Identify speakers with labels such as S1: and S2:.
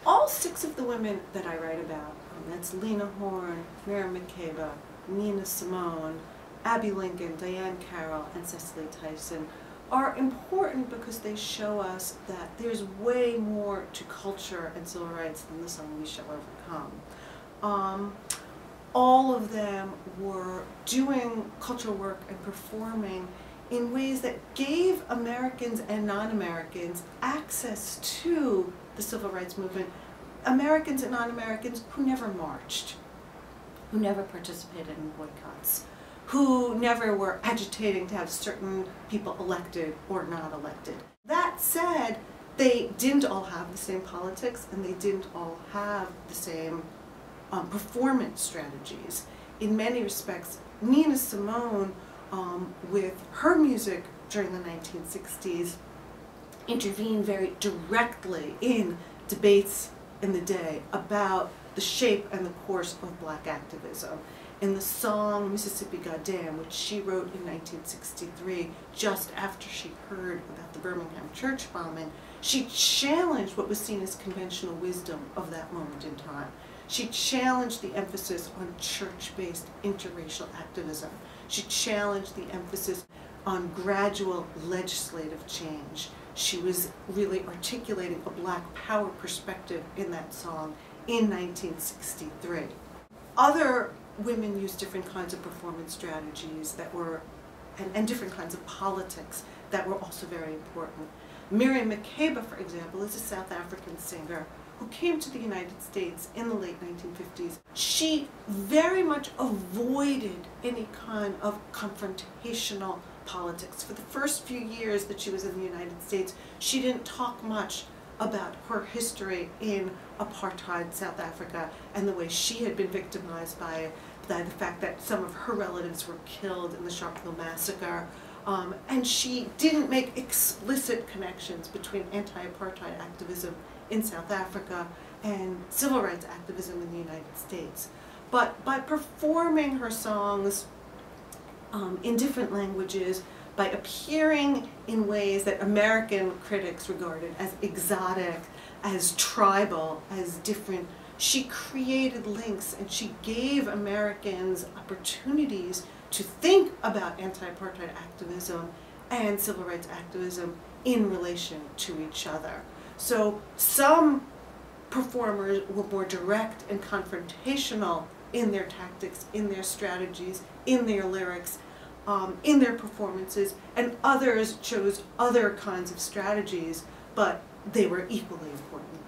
S1: all six of the women that I write about, that's Lena Horne, Miriam Makeba, Nina Simone, Abby Lincoln, Diane Carroll, and Cicely Tyson, are important because they show us that there's way more to culture and civil rights than the song We Shall Overcome. All of them were doing cultural work and performing in ways that gave Americans and non-Americans access to the civil rights movement. Americans and non-Americans who never marched, who never participated in boycotts, who never were agitating to have certain people elected or not elected. That said, they didn't all have the same politics, and they didn't all have the same performance strategies. In many respects, Nina Simone, with her music during the 1960s, intervened very directly in debates in the day about the shape and the course of black activism. In the song Mississippi Goddam, which she wrote in 1963, just after she heard about the Birmingham church bombing, she challenged what was seen as conventional wisdom of that moment in time. She challenged the emphasis on church-based interracial activism. She challenged the emphasis on gradual legislative change. She was really articulating a black power perspective in that song in 1963. Other women used different kinds of performance strategies that were, and different kinds of politics that were also very important. Miriam Makeba, for example, is a South African singer who came to the United States in the late 1950s. She very much avoided any kind of confrontational politics. For the first few years that she was in the United States, she didn't talk much about her history in apartheid South Africa and the way she had been victimized by the fact that some of her relatives were killed in the Sharpeville massacre. And she didn't make explicit connections between anti-apartheid activism in South Africa and civil rights activism in the United States. But by performing her songs in different languages, by appearing in ways that American critics regarded as exotic, as tribal, as different, she created links and she gave Americans opportunities to think about anti-apartheid activism and civil rights activism in relation to each other. So some performers were more direct and confrontational in their tactics, in their strategies, in their lyrics, in their performances, and others chose other kinds of strategies, but they were equally important.